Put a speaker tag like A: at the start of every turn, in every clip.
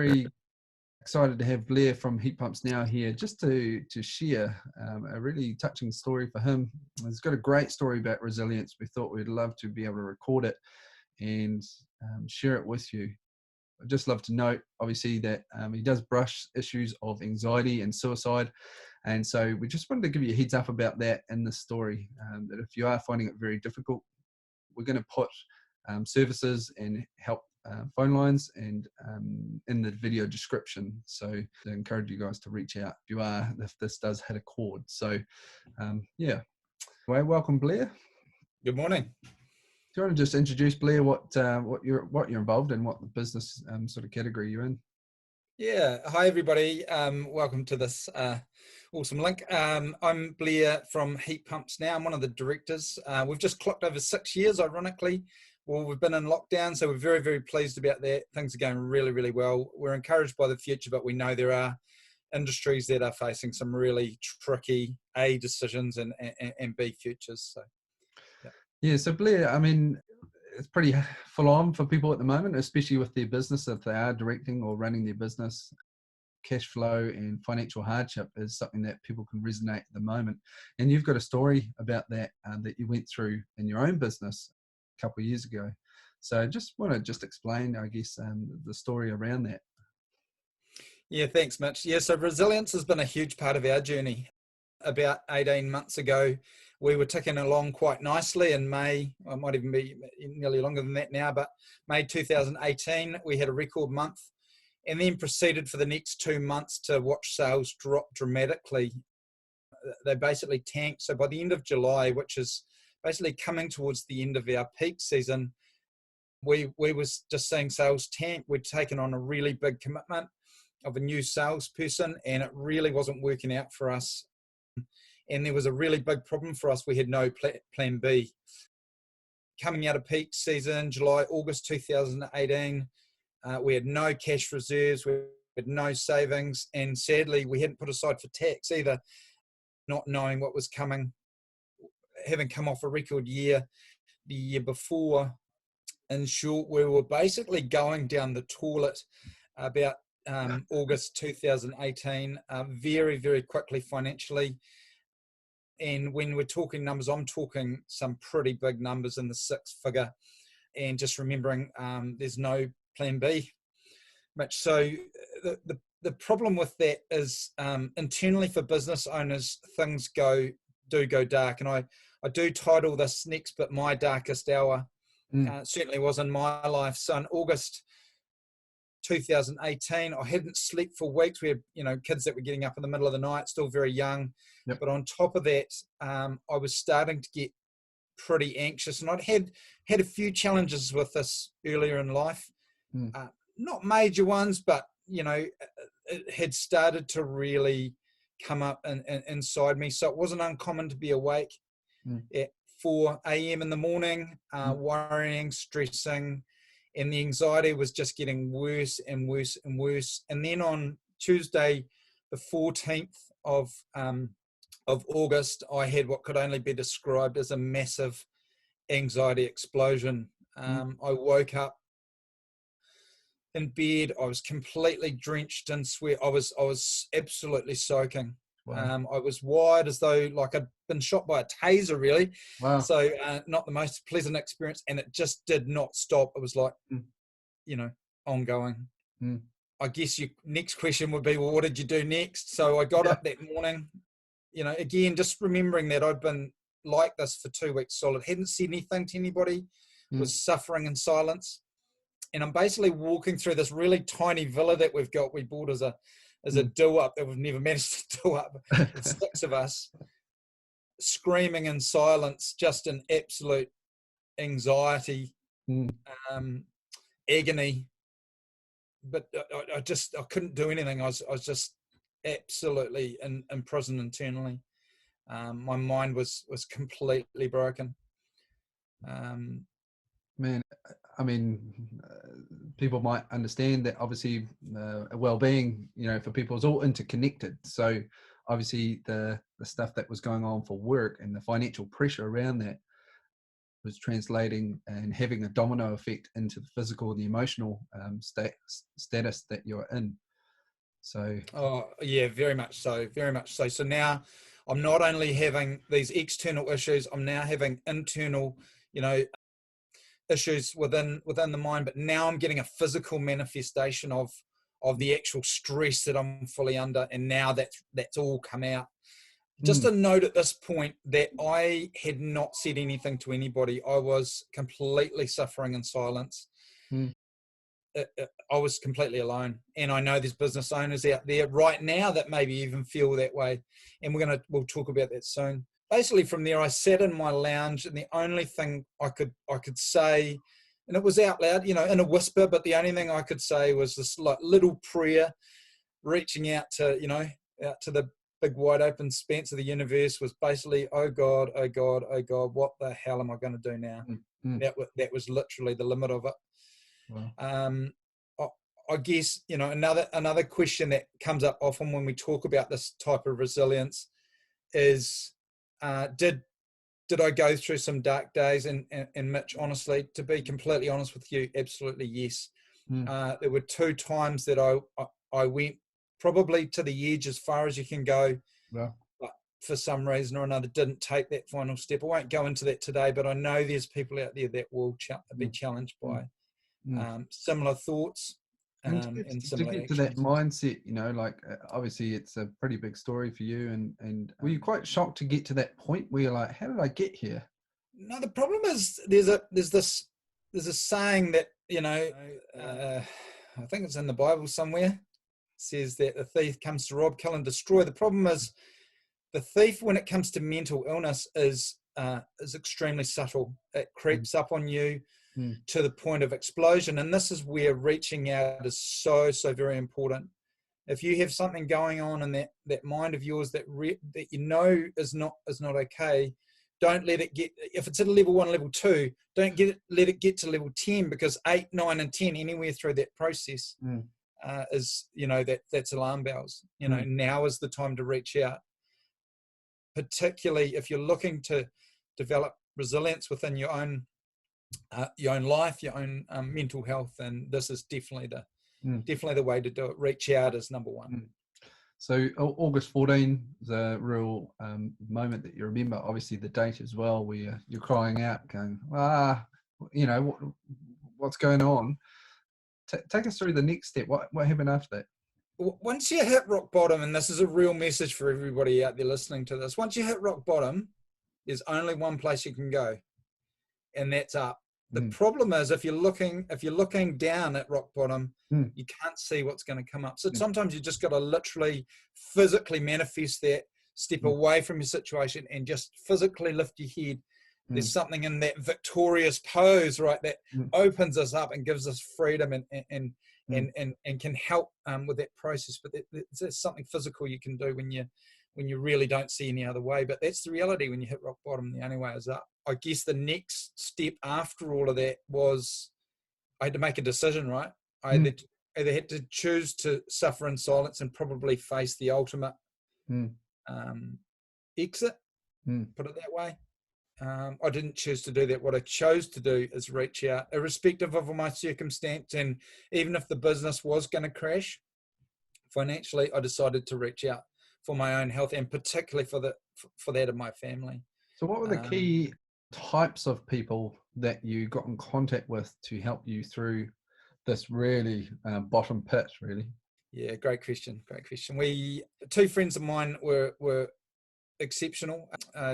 A: very excited to have Blair from Heat Pumps Now here just to share a really touching story for him. He's got a great story about resilience. We thought we'd love to be able to record it and share it with you. I'd just love to note, obviously, that he does brush issues of anxiety and suicide. And so we just wanted to give you a heads up about that in this story, that if you are finding it very difficult, we're going to put services and help phone lines and in the video description. So I encourage you guys to reach out if this does hit a chord. So yeah. Anyway, welcome, Blair.
B: Good morning.
A: Do you want to just introduce, Blair, what you're involved in, what the business sort of category you're in?
B: Yeah. Hi, everybody. Welcome to this awesome link. I'm Blair from Heat Pumps Now. I'm one of the directors. We've just clocked over 6 years, ironically. Well, we've been in lockdown, so we're very, very pleased about that. Things are going really, really well. We're encouraged by the future, but we know there are industries that are facing some really tricky A, decisions and B, futures. So,
A: yeah. So Blair, I mean, it's pretty full on for people at the moment, especially with their business. If they are directing or running their business, cash flow and financial hardship is something that people can resonate at the moment. And you've got a story about that that you went through in your own business a couple of years ago. So I just want to explain, I guess, the story around that.
B: Yeah, thanks, Mitch. Yeah, so resilience has been a huge part of our journey. About 18 months ago, we were ticking along quite nicely. In May, it might even be nearly longer than that now, but May 2018, we had a record month and then proceeded for the next 2 months to watch sales drop dramatically. They basically tanked. So by the end of July, which is basically coming towards the end of our peak season, we was just seeing sales tank. We'd taken on a really big commitment of a new salesperson, and it really wasn't working out for us. And there was a really big problem for us. We had no plan B. Coming out of peak season, July, August 2018, we had no cash reserves, we had no savings, and sadly, we hadn't put aside for tax either, not knowing what was coming, having come off a record year the year before. In short, we were basically going down the toilet about August 2018, very, very quickly financially. And when we're talking numbers, I'm talking some pretty big numbers in the 6-figure, and just remembering there's no plan B. Mitch, so the problem with that is internally for business owners, things do go dark. And I do title this next bit My Darkest Hour. Certainly was in my life. So in August 2018, I hadn't slept for weeks. We had, kids that were getting up in the middle of the night, still very young.
A: Yep.
B: But on top of that, I was starting to get pretty anxious, and I'd had a few challenges with this earlier in life. Not major ones, but it had started to really come up inside me. So it wasn't uncommon to be awake at 4 a.m. in the morning, worrying, stressing, and the anxiety was just getting worse and worse and worse. And then on Tuesday, the 14th of August, I had what could only be described as a massive anxiety explosion. I woke up in bed. I was completely drenched in sweat. I was absolutely soaking. Wow. I was wired as though like I'd been shot by a taser, really.
A: Wow.
B: So not the most pleasant experience, and it just did not stop. It was like, ongoing. I guess your next question would be, well, what did you do next? So I got up that morning, again, just remembering that I'd been like this for 2 weeks solid, hadn't said anything to anybody, was suffering in silence. And I'm basically walking through this really tiny villa that we bought as a do-up that we've never managed to do up. It's 6 of us screaming in silence, just in absolute anxiety, agony. But I couldn't do anything. I was just absolutely imprisoned internally. My mind was completely broken.
A: Man, I mean, people might understand that obviously well-being, for people is all interconnected. So obviously the stuff that was going on for work and the financial pressure around that was translating and having a domino effect into the physical, the emotional status that you're in. So,
B: oh yeah, very much so, very much so. So now I'm not only having these external issues, I'm now having internal, issues within the mind, but now I'm getting a physical manifestation of the actual stress that I'm fully under, and now that's all come out. Just a note at this point that I had not said anything to anybody. I was completely suffering in silence. I was completely alone, and I know there's business owners out there right now that maybe even feel that way, and we'll talk about that soon. Basically, from there, I sat in my lounge, and the only thing I could say, and it was out loud, in a whisper, but the only thing I could say was this like little prayer, reaching out to the big wide open expanse of the universe, was basically, oh God, oh God, oh God, what the hell am I going to do now? That was literally the limit of it. Wow. I guess another question that comes up often when we talk about this type of resilience is, did I go through some dark days? And Mitch, honestly, to be completely honest with you, absolutely yes. There were 2 times that I went probably to the edge as far as you can go, but for some reason or another didn't take that final step. I won't go into that today, but I know there's people out there that will be challenged by similar thoughts and similar
A: to get
B: actions.
A: to that mindset, obviously it's a pretty big story for you, and were you quite shocked to get to that point where you're like, how did I get here?
B: No, the problem is there's a saying that I think it's in the Bible somewhere. It says that the thief comes to rob, kill, and destroy. The problem is the thief, when it comes to mental illness, is extremely subtle. It creeps up on you to the point of explosion, and this is where reaching out is so very important. If you have something going on in that mind of yours that is not okay, don't let it get. If it's at a level 1, level 2, don't let it get to level 10, because 8, 9, and 10, anywhere through that process, is that's alarm bells. Now is the time to reach out, particularly if you're looking to develop resilience within your own life, your own mental health, and this is definitely the way to do it. Reach out is number 1.
A: So August 14 is a real moment that you remember, obviously the date as well, where you're crying out, going, what's going on? Take us through the next step. What happened after that?
B: Once you hit rock bottom, and this is a real message for everybody out there listening to this, once you hit rock bottom, there's only one place you can go, and that's up. The problem is if you're looking down at rock bottom, you can't see what's going to come up. So sometimes you just got to literally physically manifest that, step away from your situation and just physically lift your head. There's something in that victorious pose, right, that opens us up and gives us freedom and can help with that process. But there's something physical you can do when you really don't see any other way. But that's the reality. When you hit rock bottom, the only way is up. I guess the next step after all of that was I had to make a decision, right? I either had to choose to suffer in silence and probably face the ultimate exit, put it that way. I didn't choose to do that. What I chose to do is reach out, irrespective of my circumstance, and even if the business was going to crash financially, I decided to reach out for my own health, and particularly for that of my family.
A: So what were the key types of people that you got in contact with to help you through this really bottom pit, really?
B: Yeah, great question. 2 friends of mine were exceptional.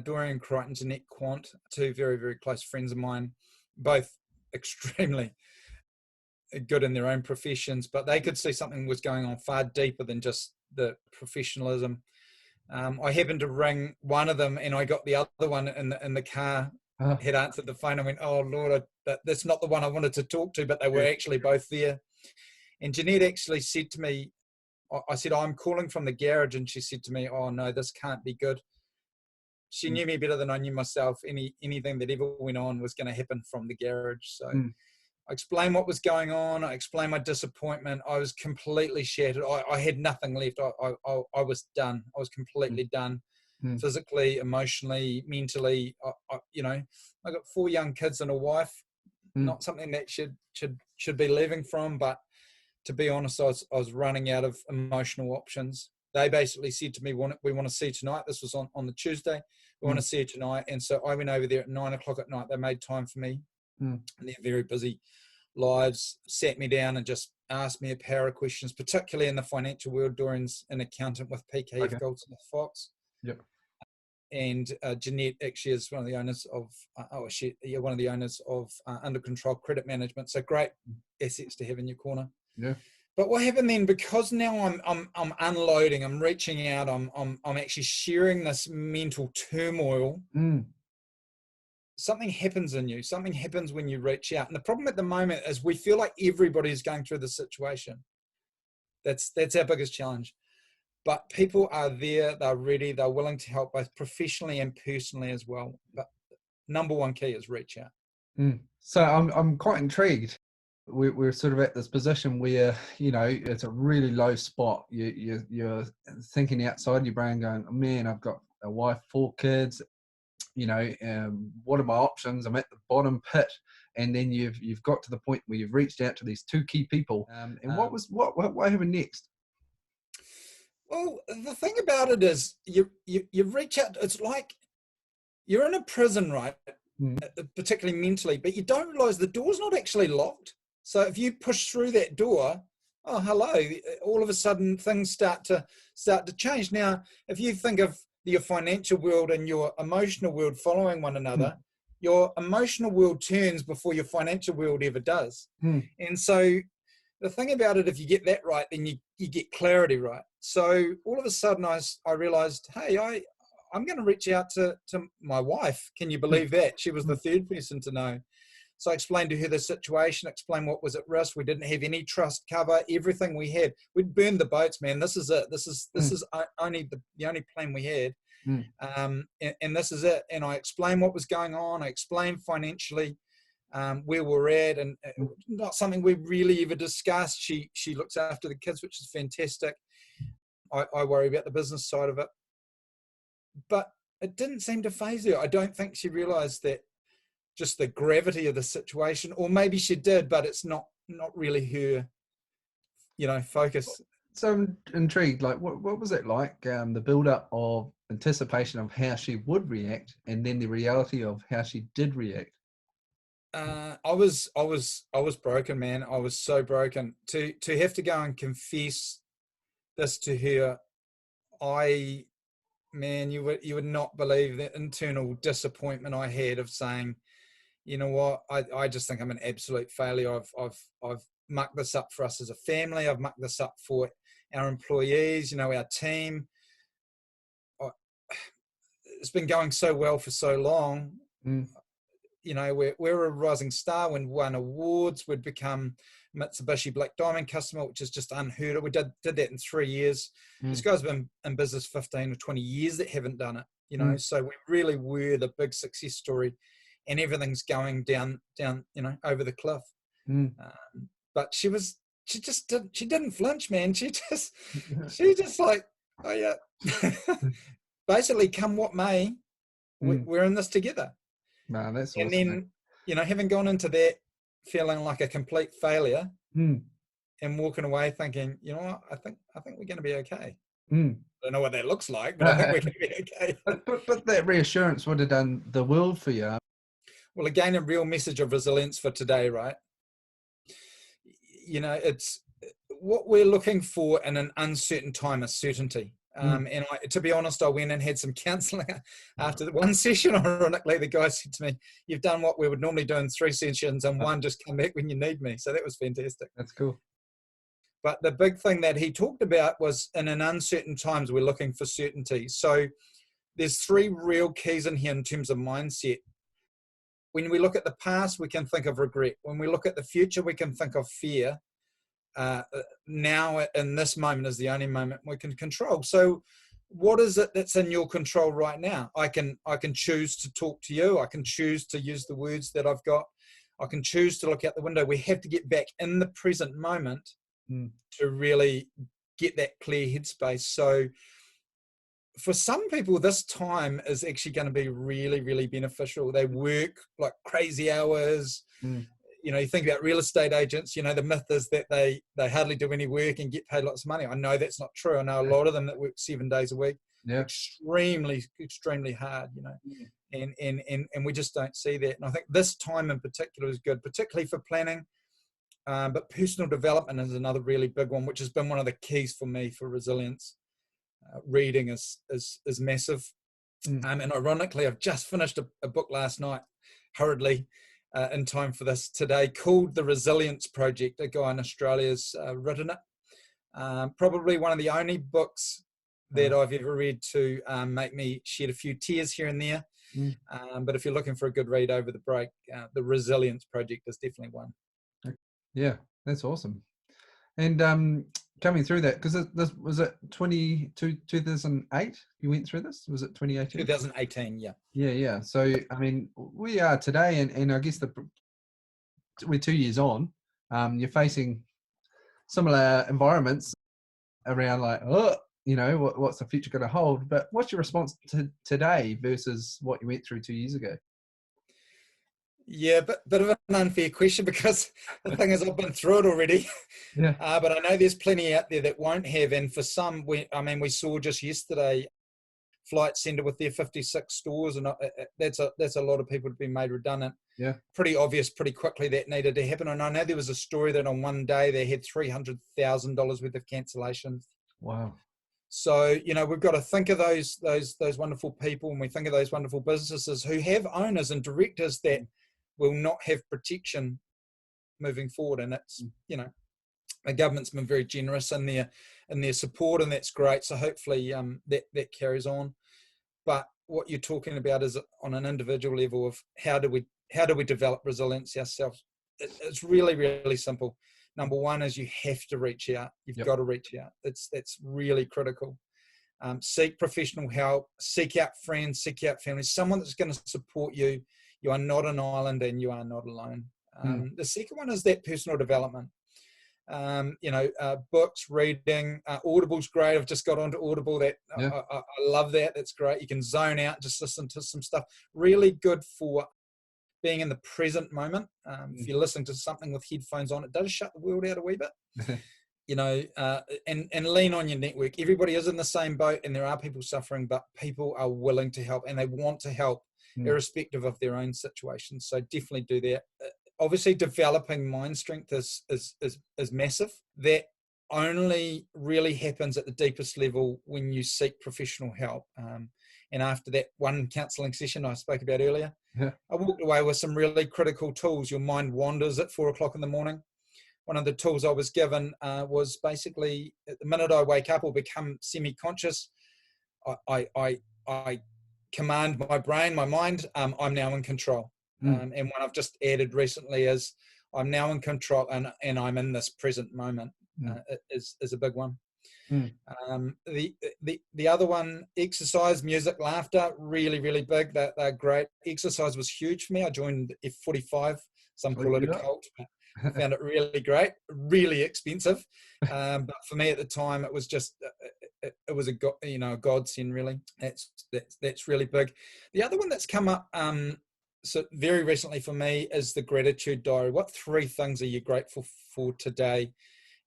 B: Dorian Crichton, Jeanette Quant, 2 very, very close friends of mine, both extremely good in their own professions, but they could see something was going on far deeper than just the professionalism. I happened to ring one of them, and I got the other one in the car. Had answered the phone. I went, "Oh Lord, that's not the one I wanted to talk to," but they were actually both there. And Jeanette actually said to me, I said, "I'm calling from the garage," and she said to me, "Oh no, this can't be good." She knew me better than I knew myself. Anything that ever went on was going to happen from the garage. So I explained what was going on. I explained my disappointment. I was completely shattered. I had nothing left. I was done. I was completely done. Physically, emotionally, mentally. I got 4 young kids and a wife. Not something that should be living from, but to be honest, I was running out of emotional options. They basically said to me, we want to see you tonight. This was on the Tuesday. We want to see you tonight. And so I went over there at 9 o'clock at night. They made time for me. And they're very busy lives, sat me down and just asked me a pair of questions, particularly in the financial world. Dorian's an accountant with PKF Goldsmith Fox.
A: Yep.
B: And Jeanette actually is one of the owners of one of the owners of Under Control Credit Management. So great assets to have in your corner.
A: Yeah.
B: But what happened then? Because now I'm unloading, I'm reaching out, I'm actually sharing this mental turmoil. Something happens in you. Something happens when you reach out. And the problem at the moment is we feel like everybody's going through the situation. That's our biggest challenge. But people are there, they're ready, they're willing to help both professionally and personally as well. But number one key is reach out.
A: So I'm quite intrigued. We're sort of at this position where, it's a really low spot. You're thinking outside your brain going, oh, man, I've got a wife, 4 kids, what are my options? I'm at the bottom pit. And then you've got to the point where you've reached out to these 2 key people. And what happened next?
B: Well, the thing about it is you reach out, it's like you're in a prison, right? Particularly mentally, but you don't realize the door's not actually locked. So if you push through that door, oh, hello, all of a sudden things start to change. Now, if you think of your financial world and your emotional world following one another, your emotional world turns before your financial world ever does. And so the thing about it, if you get that right, then you get clarity right. So all of a sudden I realized, hey, I'm going to reach out to my wife. Can you believe that? She was the 3rd person to know. So I explained to her the situation, explained what was at risk. We didn't have any trust cover. Everything we had, we'd burned the boats, man. This is it. This is only the only plan we had. And this is it. And I explained what was going on. I explained financially where we're at, and not something we really ever discussed. She looks after the kids, which is fantastic. I worry about the business side of it. But it didn't seem to faze her. I don't think she realized that just the gravity of the situation, or maybe she did, but it's not really her, focus.
A: So I'm intrigued, like what was it like, the build-up of anticipation of how she would react and then the reality of how she did react?
B: I was broken, man. I was so broken to have to go and confess this to her. You would not believe the internal disappointment I had of saying, you know what, I just think I'm an absolute failure. I've mucked this up for us as a family. I've mucked this up for our employees, our team. It's been going so well for so long. We're a rising star. We'd won awards. We'd become Mitsubishi Black Diamond customer, which is just unheard of. We did that in 3 years. This guy's been in business 15 or 20 years that haven't done it, so we really were the big success story, and everything's going down, over the cliff. But she didn't flinch, man. She just like, oh yeah, basically come what may, we're in this together.
A: Man, that's awesome.
B: And then, having gone into that feeling like a complete failure and walking away thinking, you know what, I think we're going to be okay. I don't know what that looks like, but I think we're going to be okay.
A: But that reassurance would have done the world for you.
B: Well, again, a real message of resilience for today, right? It's what we're looking for in an uncertain time is certainty. And to be honest, I went and had some counselling after the one session. Ironically, the guy said to me, you've done what we would normally do in 3 sessions and one, just come back when you need me. So that was fantastic.
A: That's cool.
B: But the big thing that he talked about was in an uncertain times, we're looking for certainty. So there's 3 real keys in here in terms of mindset. When we look at the past, we can think of regret. When we look at the future, we can think of fear. Now, in this moment, is the only moment we can control. So what is it that's in your control right now? I can choose to talk to you. I can choose to use the words that I've got. I can choose to look out the window. We have to get back in the present moment to really get that clear headspace. So for some people, this time is actually going to be really, really beneficial. They work like crazy hours.
A: Mm.
B: You know, you think about real estate agents, you know, the myth is that they hardly do any work and get paid lots of money. I know that's not true. I know a lot of them that work 7 days a week,
A: Yeah.
B: extremely hard, you know, and we just don't see that. And I think this time in particular is good, particularly for planning. But personal development is another really big one, which has been one of the keys for me for resilience. Reading is massive. And ironically, I've just finished a book last night, hurriedly, in time for this today, called The Resilience Project. A guy in Australia's written it. Probably one of the only books that I've ever read to make me shed a few tears here and there. But if you're looking for a good read over the break, The Resilience Project is definitely one.
A: Yeah, that's awesome. And coming through that, because this was it 2008 you went through this? Was it 2018?
B: 2018, yeah.
A: Yeah. So, I mean, we are today, and I guess we're 2 years on. You're facing similar environments around like, oh, you know, what's the future going to hold? But what's your response to today versus what you went through 2 years ago?
B: Yeah, but bit of an unfair question, because the thing is, I've been through it already.
A: Yeah.
B: But I know there's plenty out there that won't have. And for some, we saw just yesterday Flight Centre with their 56 stores, and that's a lot of people to be made redundant.
A: Yeah.
B: Pretty obvious, pretty quickly that needed to happen. And I know there was a story that on one day they had $300,000 worth of cancellations.
A: Wow.
B: So, you know, we've got to think of those wonderful people, and we think of those wonderful businesses who have owners and directors that will not have protection moving forward. And it's, you know, the government's been very generous in their support, and that's great. So hopefully that carries on. But what you're talking about is on an individual level of how do we develop resilience ourselves. It's really, really simple. Number one is you have to reach out. You've got to reach out. That's really critical. Seek professional help. Seek out friends. Seek out family. Someone that's going to support you. You are not an island, and you are not alone. The second one is that personal development. Books, reading. Audible's great. I've just got onto Audible. I love that. That's great. You can zone out, just listen to some stuff. Really good for being in the present moment. If you're listening to something with headphones on, it does shut the world out a wee bit. You know, and lean on your network. Everybody is in the same boat, and there are people suffering, but people are willing to help, and they want to help, irrespective of their own situation. So definitely do that. Obviously, developing mind strength is massive. That only really happens at the deepest level when you seek professional help. And after that one counselling session I spoke about earlier, I walked away with some really critical tools. Your mind wanders at 4 o'clock in the morning. One of the tools I was given was basically, at the minute I wake up or become semi-conscious, I command my brain, my mind, I'm now in control. And what I've just added recently is I'm now in control, and I'm in this present moment. Is a big one. The other one, exercise, music, laughter, really, really big. They're great. Exercise was huge for me. I joined F45. Some call it a cult. I found it really great, really expensive. But for me at the time, it was just, it was a godsend, really. That's really big. The other one that's come up so very recently for me is the gratitude diary. What 3 things are you grateful for today?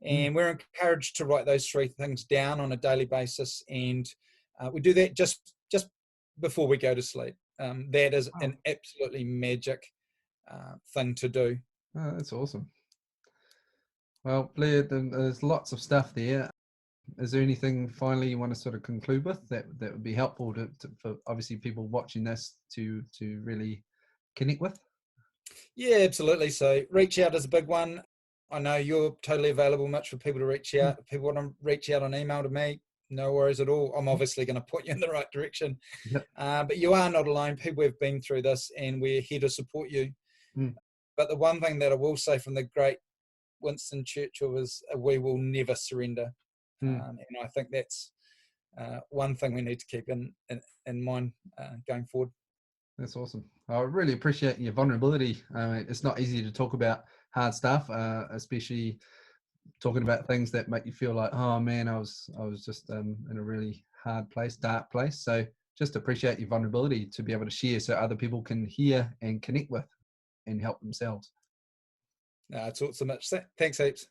B: And we're encouraged to write those 3 things down on a daily basis. And we do that just before we go to sleep. That is an absolutely magic thing to do.
A: Oh, that's awesome. Well, Blair, there's lots of stuff there. Is there anything finally you want to sort of conclude with that would be helpful for obviously people watching this to really connect with?
B: Yeah, absolutely. So reach out is a big one. I know you're totally available, Mitch, for people to reach out. If people want to reach out on email to me, no worries at all. I'm obviously going to point you in the right direction. But you are not alone. People have been through this, and we're here to support you. But the one thing that I will say from the great Winston Churchill is we will never surrender. And I think that's one thing we need to keep in mind going forward.
A: That's awesome. I really appreciate your vulnerability. It's not easy to talk about hard stuff, especially talking about things that make you feel like, oh man, I was just in a really hard place, dark place. So just appreciate your vulnerability to be able to share so other people can hear and connect with and help themselves.
B: It's awesome, Mitch. Thanks heaps.